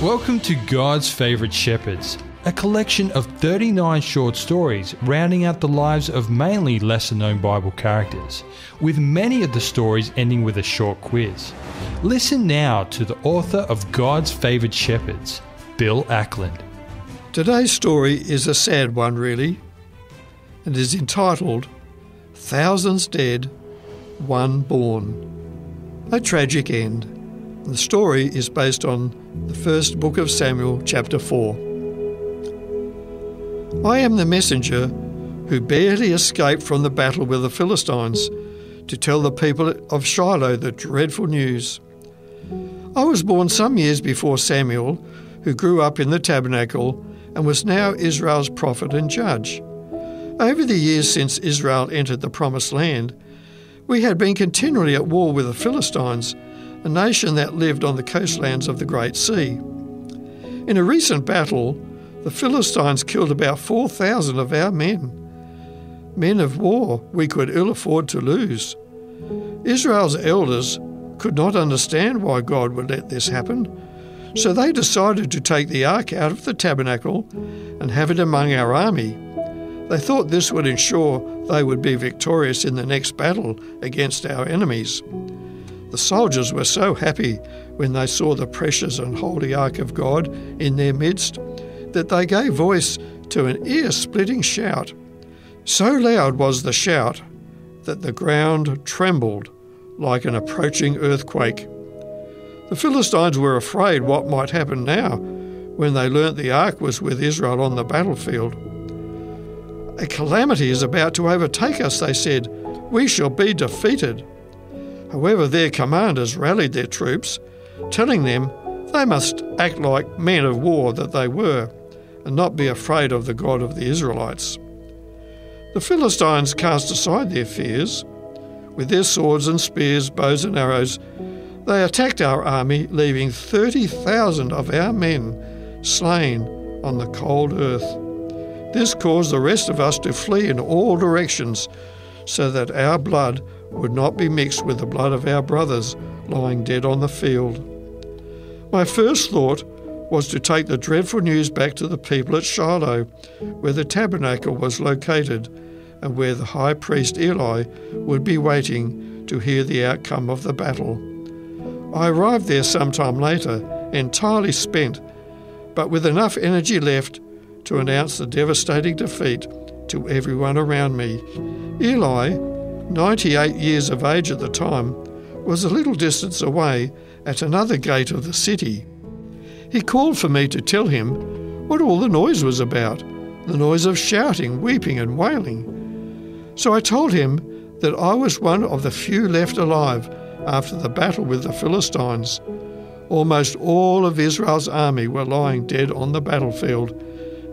Welcome to God's Favourite Shepherds, a collection of 39 short stories rounding out the lives of mainly lesser-known Bible characters, with many of the stories ending with a short quiz. Listen now to the author of God's Favourite Shepherds, Bill Ackland. Today's story is a sad one, really, and is entitled Thousands Dead, One Born. A tragic end. The story is based on the first book of Samuel, chapter 4. I am the messenger who barely escaped from the battle with the Philistines to tell the people of Shiloh the dreadful news. I was born some years before Samuel, who grew up in the tabernacle and was now Israel's prophet and judge. Over the years since Israel entered the Promised Land, we had been continually at war with the Philistines, a nation that lived on the coastlands of the Great Sea. In a recent battle, the Philistines killed about 4,000 of our men. Men of war we could ill afford to lose. Israel's elders could not understand why God would let this happen, so they decided to take the ark out of the tabernacle and have it among our army. They thought this would ensure they would be victorious in the next battle against our enemies. The soldiers were so happy when they saw the precious and holy ark of God in their midst that they gave voice to an ear-splitting shout. So loud was the shout that the ground trembled like an approaching earthquake. The Philistines were afraid what might happen now when they learnt the ark was with Israel on the battlefield. A calamity is about to overtake us, they said. We shall be defeated. However, their commanders rallied their troops, telling them they must act like men of war that they were, and not be afraid of the God of the Israelites. The Philistines cast aside their fears. With their swords and spears, bows and arrows, they attacked our army, leaving 30,000 of our men slain on the cold earth. This caused the rest of us to flee in all directions, so that our blood would not be mixed with the blood of our brothers lying dead on the field. My first thought was to take the dreadful news back to the people at Shiloh, where the tabernacle was located and where the high priest Eli would be waiting to hear the outcome of the battle. I arrived there sometime later, entirely spent, but with enough energy left to announce the devastating defeat to everyone around me. Eli, 98 years of age at the time, was a little distance away at another gate of the city. He called for me to tell him what all the noise was about, the noise of shouting, weeping and wailing. So I told him that I was one of the few left alive after the battle with the Philistines. Almost all of Israel's army were lying dead on the battlefield,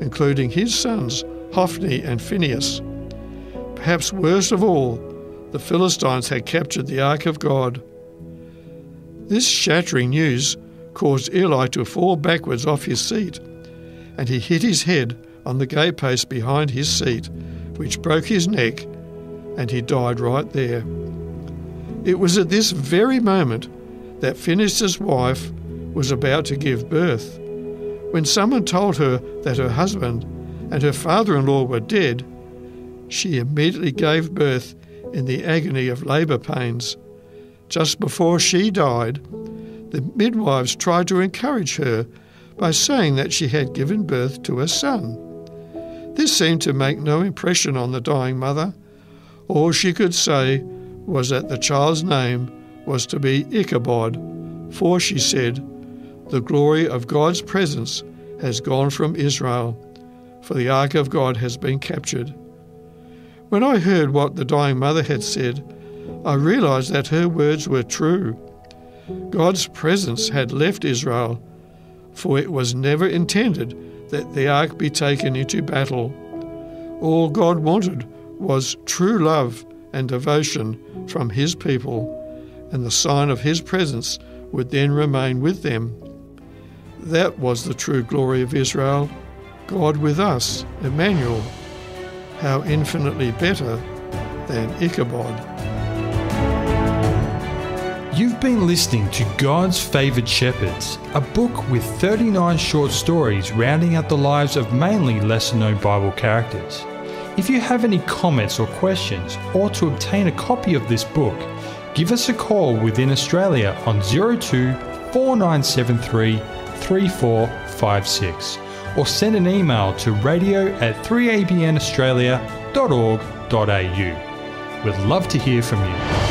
including his sons, Hophni and Phinehas. Perhaps worst of all, the Philistines had captured the ark of God. This shattering news caused Eli to fall backwards off his seat, and he hit his head on the gatepost behind his seat, which broke his neck, and he died right there. It was at this very moment that Phinehas' wife was about to give birth. When someone told her that her husband and her father-in-law were dead, she immediately gave birth in the agony of labour pains. Just before she died, the midwives tried to encourage her by saying that she had given birth to a son. This seemed to make no impression on the dying mother. All she could say was that the child's name was to be Ichabod, for, she said, the glory of God's presence has gone from Israel, for the ark of God has been captured. When I heard what the dying mother had said, I realized that her words were true. God's presence had left Israel, for it was never intended that the ark be taken into battle. All God wanted was true love and devotion from his people, and the sign of his presence would then remain with them. That was the true glory of Israel, God with us, Emmanuel. How infinitely better than Ichabod. You've been listening to God's Favoured Shepherds, a book with 39 short stories rounding out the lives of mainly lesser-known Bible characters. If you have any comments or questions, or to obtain a copy of this book, give us a call within Australia on 02 4973 3456 or send an email to radio@3abnaustralia.org.au. We'd love to hear from you.